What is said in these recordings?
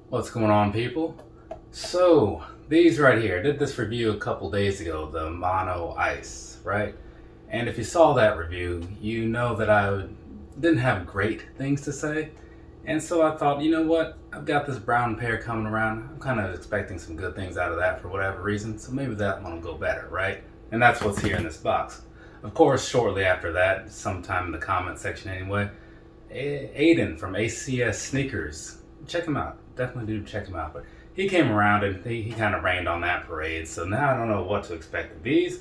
What's going on, people? So, these right here, I did this review a couple days ago, the Mono Ice, right? And if you saw that review, you know that I didn't have great things to say. And so I thought, you know what? I've got this brown pair coming around. I'm kind of expecting some good things out of that for whatever reason. So maybe that one will go better, right? And that's what's here in this box. Of course, shortly after that, sometime in the comment section anyway, Aiden from ACS Sneakers, check him out. Definitely do check him out. But he came around and he kind of rained on that parade. So now I don't know what to expect of these.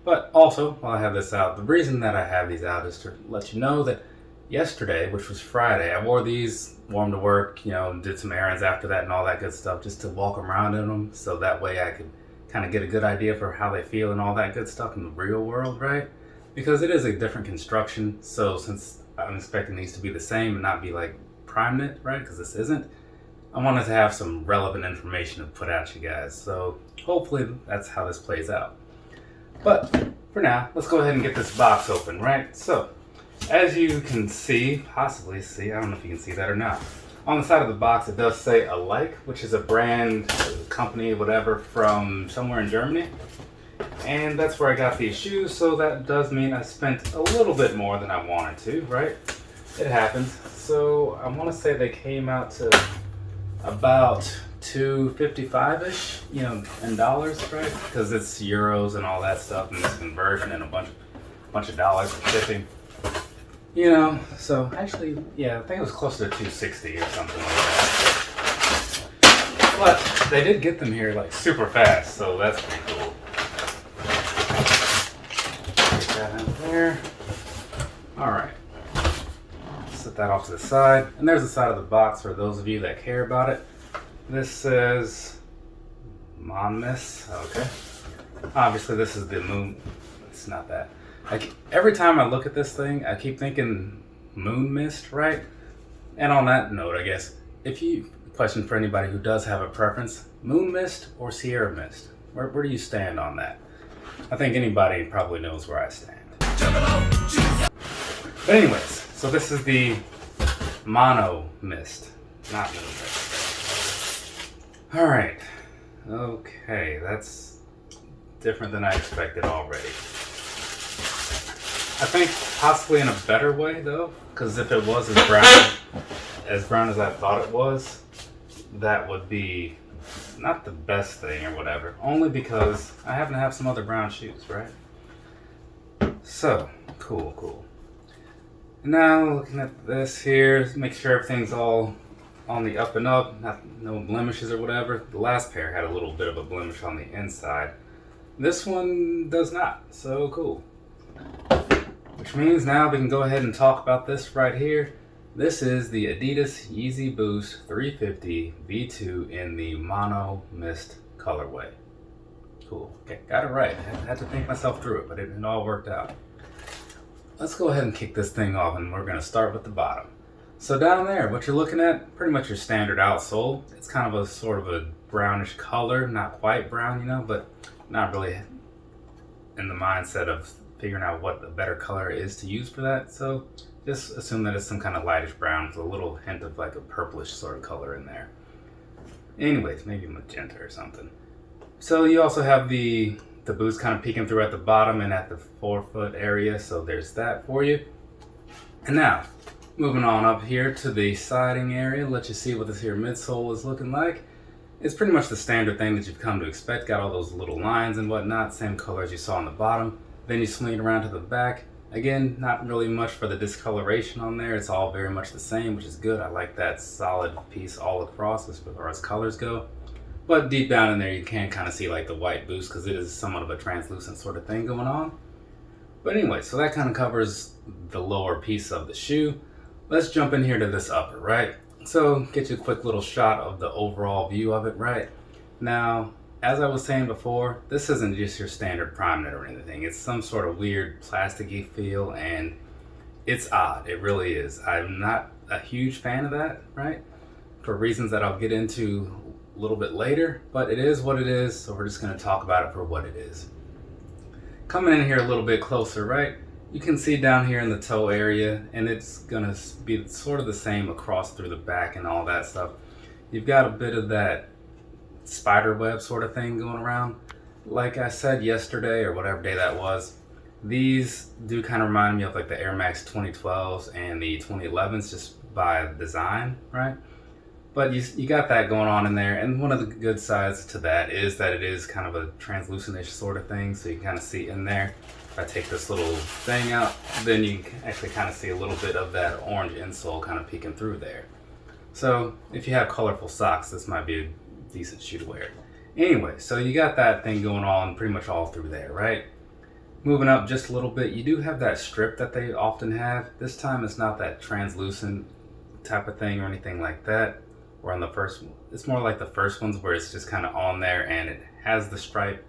But also, while I have this out, the reason that I have these out is to let you know that yesterday, which was Friday, I wore them to work, did some errands after that and all that good stuff, just to walk around in them. So that way I could kind of get a good idea for how they feel and all that good stuff in the real world, right? Because it is a different construction. So since I'm expecting these to be the same and not be like prime knit, right? Because this isn't. I wanted to have some relevant information to put out you guys. So hopefully that's how this plays out. But for now, let's go ahead and get this box open, right? So as you can possibly see, I don't know if you can see that or not. On the side of the box, it does say Alike, which is a brand, company, whatever, from somewhere in Germany. And that's where I got these shoes. So that does mean I spent a little bit more than I wanted to, right? It happens. So I want to say they came out to about $255-ish, in dollars, right? Because it's euros and all that stuff, and this conversion and a bunch of dollars for shipping. So actually, yeah, I think it was closer to $260 or something like that. But they did get them here like super fast, so that's pretty cool. Get that in there. All right. Set that off to the side. And there's the side of the box for those of you that care about it. This says Mono Mist. Okay. Obviously, this is the moon. It's not that. Every time I look at this thing, I keep thinking moon mist, right? And on that note, I guess, question for anybody who does have a preference, moon mist or Sierra mist? Where do you stand on that? I think anybody probably knows where I stand. But anyways, so this is the Mono Mist, not moon mist. All right. Okay, that's different than I expected already. I think possibly in a better way though, because if it was as brown as I thought it was, that would be not the best thing or whatever. Only because I happen to have some other brown shoes, right? So cool. Now looking at this here, make sure everything's all on the up and up, no blemishes or whatever. The last pair had a little bit of a blemish on the inside. This one does not, so cool. Which means now we can go ahead and talk about this right here. This is the Adidas Yeezy Boost 350 V2 in the Mono Mist colorway. Cool. Okay, got it right. I had to think myself through it, but it all worked out. Let's go ahead and kick this thing off, and we're going to start with the bottom. So down there, what you're looking at, pretty much your standard outsole. It's kind of a sort of a brownish color, not quite brown, but not really in the mindset of figuring out what the better color is to use for that. So just assume that it's some kind of lightish brown with a little hint of like a purplish sort of color in there. Anyways, maybe magenta or something. So you also have the boost kind of peeking through at the bottom and at the forefoot area. So there's that for you. And now, moving on up here to the siding area, let you see what this here midsole is looking like. It's pretty much the standard thing that you've come to expect. Got all those little lines and whatnot, same color as you saw on the bottom. Then you swing it around to the back. Again, not really much for the discoloration on there. It's all very much the same, which is good. I like that solid piece all across as far as colors go. But deep down in there, you can kind of see like the white boost because it is somewhat of a translucent sort of thing going on. But anyway, so that kind of covers the lower piece of the shoe. Let's jump in here to this upper, right? So get you a quick little shot of the overall view of it, right? Now, as I was saying before, this isn't just your standard prime knit or anything. It's some sort of weird plasticky feel, and it's odd. It really is. I'm not a huge fan of that, right? For reasons that I'll get into a little bit later, but it is what it is, so we're just going to talk about it for what it is. Coming in here a little bit closer, right? You can see down here in the toe area, and it's going to be sort of the same across through the back and all that stuff. you've got a bit of that spider web sort of thing going around. Like I said yesterday, or whatever day that was, these do kind of remind me of like the Air Max 2012s and the 2011s just by design, right? But you got that going on in there, and one of the good sides to that is that it is kind of a translucent-ish sort of thing, so you can kind of see in there. If I take this little thing out, then you can actually kind of see a little bit of that orange insole kind of peeking through there. So if you have colorful socks, this might be a decent shoe to wear. Anyway, so you got that thing going on pretty much all through there, right? Moving up just a little bit, you do have that strip that they often have. This time it's not that translucent type of thing or anything like that. Or on the first one, it's more like the first ones where it's just kind of on there and it has the stripe.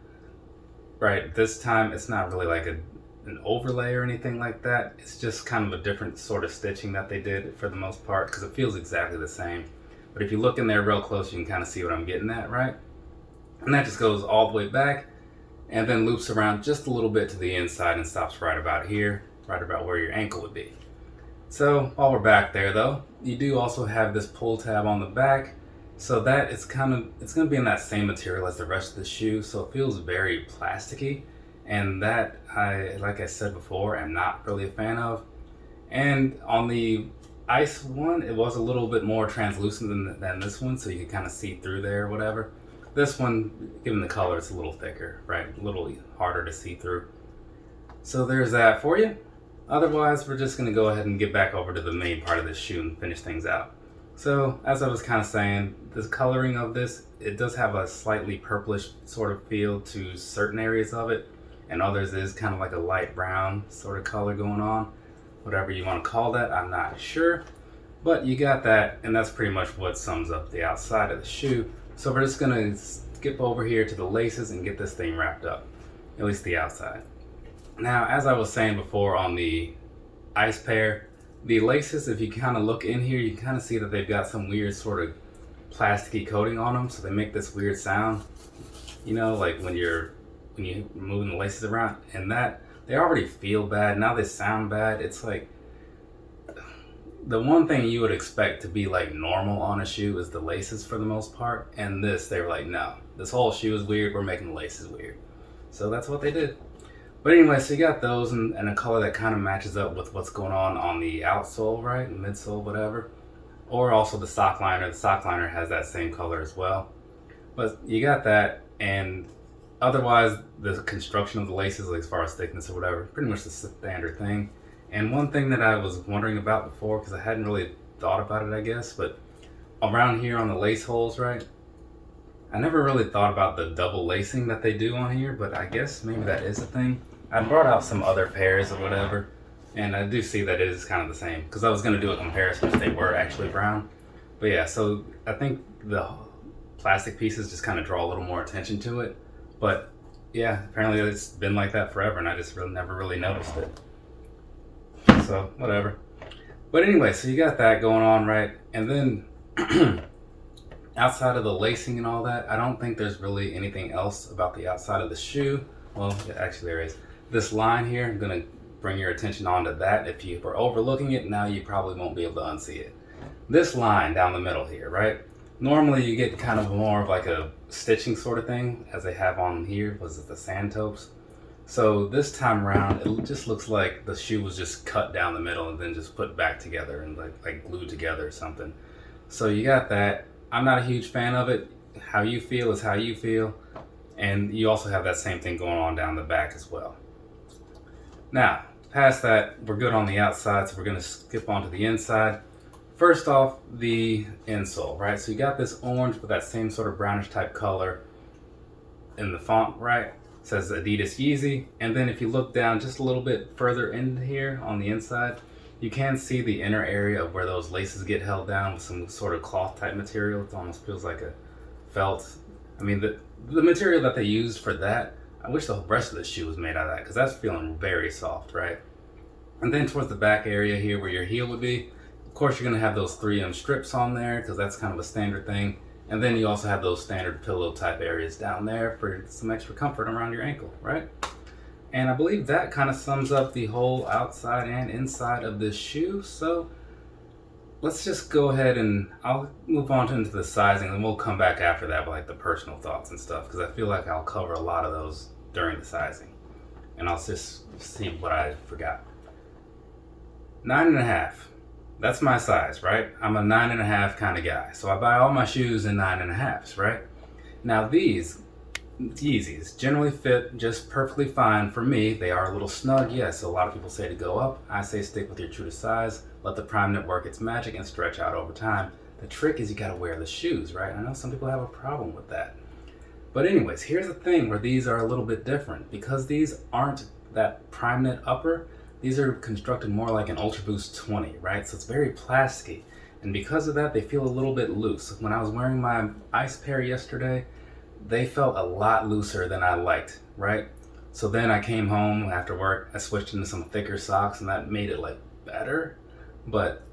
Right, this time it's not really like an overlay or anything like that. It's just kind of a different sort of stitching that they did for the most part, because it feels exactly the same. But if you look in there real close, you can kind of see what I'm getting at, right? And that just goes all the way back and then loops around just a little bit to the inside and stops right about here, right about where your ankle would be. So while we're back there though, you do also have this pull tab on the back, so that it's going to be in that same material as the rest of the shoe, so it feels very plasticky, and that like I said before, am not really a fan of. And on the ice one, it was a little bit more translucent than this one, so you could kind of see through there or whatever. This one, given the color, it's a little thicker, right? A little harder to see through. So there's that for you. Otherwise, we're just going to go ahead and get back over to the main part of this shoe and finish things out. So, as I was kind of saying, the coloring of this, it does have a slightly purplish sort of feel to certain areas of it, and others is kind of like a light brown sort of color going on. Whatever you want to call that, I'm not sure. But you got that, and that's pretty much what sums up the outside of the shoe. So we're just going to skip over here to the laces and get this thing wrapped up, at least the outside. Now, as I was saying before on the ice pair, the laces, if you kind of look in here, you can kind of see that they've got some weird sort of plasticky coating on them, so they make this weird sound, you know, like when you're moving the laces around, and that they already feel bad, now they sound bad. It's like the one thing you would expect to be like normal on a shoe is the laces for the most part, and this, they were like, no, this whole shoe is weird, we're making the laces weird. So that's what they did. But anyway, so you got those and a color that kind of matches up with what's going on the outsole, right? Midsole, whatever. Or also the sock liner. The sock liner has that same color as well. But you got that, and otherwise the construction of the laces, like as far as thickness or whatever, pretty much the standard thing. And one thing that I was wondering about before, because I hadn't really thought about it, I guess, but around here on the lace holes, right? I never really thought about the double lacing that they do on here, but I guess maybe that is a thing. I brought out some other pairs or whatever, and I do see that it is kind of the same, because I was going to do a comparison if they were actually brown. But yeah, so I think the plastic pieces just kind of draw a little more attention to it. But yeah, apparently it's been like that forever, and I just never really noticed it. So whatever. But anyway, so you got that going on, right? And then outside of the lacing and all that, I don't think there's really anything else about the outside of the shoe. Well, actually there is. This line here, I'm going to bring your attention onto that. If you were overlooking it, now you probably won't be able to unsee it. This line down the middle here, right? Normally you get kind of more of like a stitching sort of thing, as they have on here, was it the Sandtopes? So this time around, it just looks like the shoe was just cut down the middle and then just put back together and like glued together or something. So you got that. I'm not a huge fan of it. How you feel is how you feel. And you also have that same thing going on down the back as well. Now, past that, we're good on the outside, so we're going to skip on to the inside. First off, the insole, right? So you got this orange with that same sort of brownish type color in the font, right? It says Adidas Yeezy. And then if you look down just a little bit further in here on the inside, you can see the inner area of where those laces get held down with some sort of cloth type material. It almost feels like a felt. I mean, the material that they used for that, I wish the rest of the shoe was made out of that, because that's feeling very soft, right? And then towards the back area here where your heel would be, of course you're going to have those 3M strips on there, because that's kind of a standard thing. And then you also have those standard pillow type areas down there for some extra comfort around your ankle, right? And I believe that kind of sums up the whole outside and inside of this shoe. So let's just go ahead and I'll move on into the sizing, and we'll come back after that with like the personal thoughts and stuff, because I feel like I'll cover a lot of those during the sizing. And I'll just see what I forgot. 9.5. That's my size, right? I'm a 9.5 kind of guy. So I buy all my shoes in 9.5s, right? Now these Yeezys generally fit just perfectly fine for me. They are a little snug, yes. A lot of people say to go up. I say stick with your true to size. Let the prime knit work its magic and stretch out over time. The trick is you gotta wear the shoes, right? I know some people have a problem with that. But anyways, here's the thing where these are a little bit different. Because these aren't that prime knit upper, these are constructed more like an Ultra Boost 20, right? So it's very plasticky. And because of that, they feel a little bit loose. When I was wearing my ice pair yesterday, they felt a lot looser than I liked, right? So then I came home after work, I switched into some thicker socks, and that made it like better. But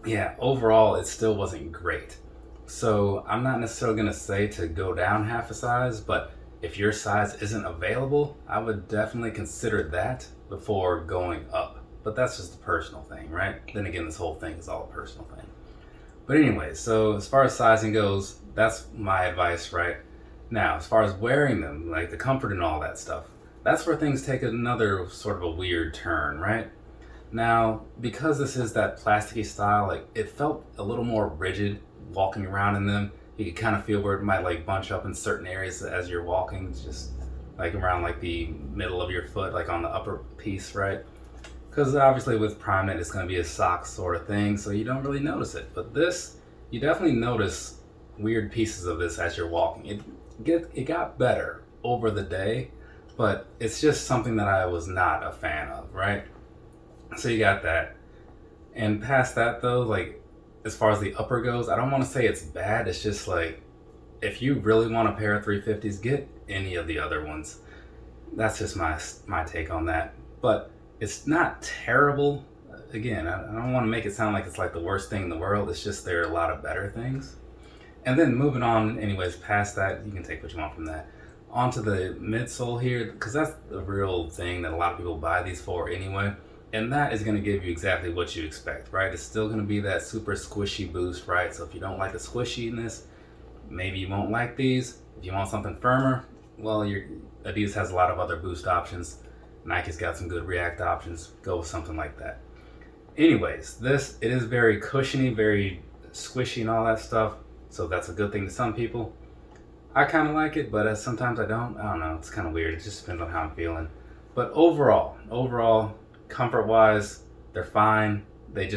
yeah, overall, it still wasn't great. So I'm not necessarily gonna say to go down half a size, but if your size isn't available, I would definitely consider that before going up. But that's just a personal thing, right? Then again, this whole thing is all a personal thing. But anyway, so as far as sizing goes, that's my advice, right? Now, as far as wearing them, like the comfort and all that stuff, that's where things take another sort of a weird turn, right? Now, because this is that plasticky style, like it felt a little more rigid walking around in them. You could kind of feel where it might like bunch up in certain areas as you're walking, just like around like the middle of your foot, like on the upper piece, right? Because obviously with prime knit, it's going to be a sock sort of thing, so you don't really notice it. But this, you definitely notice weird pieces of this as you're walking. It got better over the day, but it's just something that I was not a fan of, right? So you got that. And past that though, like as far as the upper goes, I don't want to say it's bad. It's just like, if you really want a pair of 350s, get any of the other ones. That's just my take on that. But it's not terrible. Again, I don't want to make it sound like it's like the worst thing in the world. It's just there are a lot of better things. And then moving on, anyways, past that, you can take what you want from that. Onto the midsole here, because that's the real thing that a lot of people buy these for anyway. And that is going to give you exactly what you expect, right? It's still going to be that super squishy boost, right? So if you don't like the squishiness, maybe you won't like these. If you want something firmer, well, Adidas has a lot of other boost options. Nike's got some good React options. Go with something like that. Anyways, it is very cushiony, very squishy and all that stuff. So that's a good thing to some people. I kind of like it, but sometimes I don't. I don't know. It's kind of weird. It just depends on how I'm feeling. But overall, comfort-wise, they're fine. They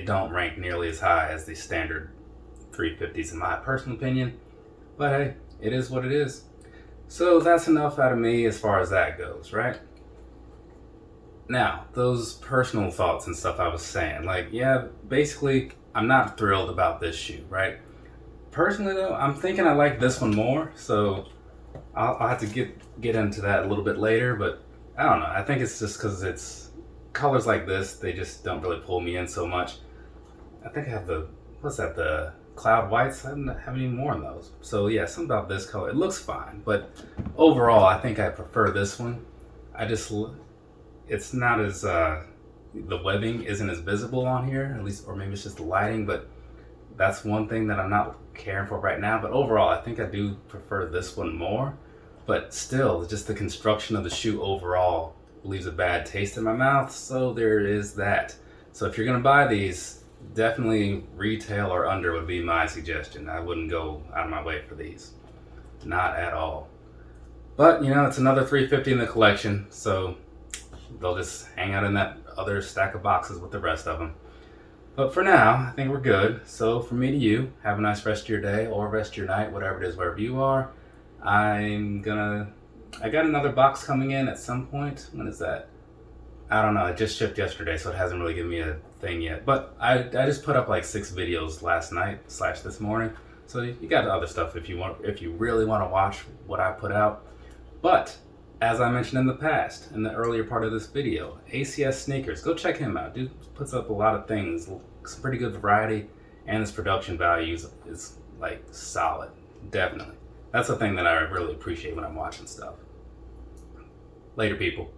don't rank nearly as high as the standard 350s in my personal opinion. But hey, it is what it is. So that's enough out of me as far as that goes, right? Now, those personal thoughts and stuff I was saying, like, yeah, basically, I'm not thrilled about this shoe, right? Personally though, I'm thinking I like this one more, so I'll have to get into that a little bit later, but I don't know. I think it's just because it's colors like this, they just don't really pull me in so much. I think I have the cloud whites. I don't have any more in those. So yeah, something about this color. It looks fine, but overall, I think I prefer this one. It's not as, the webbing isn't as visible on here, at least, or maybe it's just the lighting, but that's one thing that I'm not caring for right now. But overall, I think I do prefer this one more. But still, just the construction of the shoe overall leaves a bad taste in my mouth, so there is that. So if you're gonna buy these, definitely retail or under would be my suggestion. I wouldn't go out of my way for these. Not at all. But, it's another 350 in the collection, so they'll just hang out in that other stack of boxes with the rest of them. But for now, I think we're good. So from me to you, have a nice rest of your day or rest of your night, whatever it is, wherever you are. I got another box coming in at some point. When is that? I don't know. It just shipped yesterday, so it hasn't really given me a thing yet. But I just put up like 6 videos last night / this morning. So you got other stuff if you really want to watch what I put out. But as I mentioned in the past, in the earlier part of this video, ACS Sneakers, go check him out. Dude puts up a lot of things, some pretty good variety, and his production values is like solid, definitely. That's the thing that I really appreciate when I'm watching stuff. Later, people.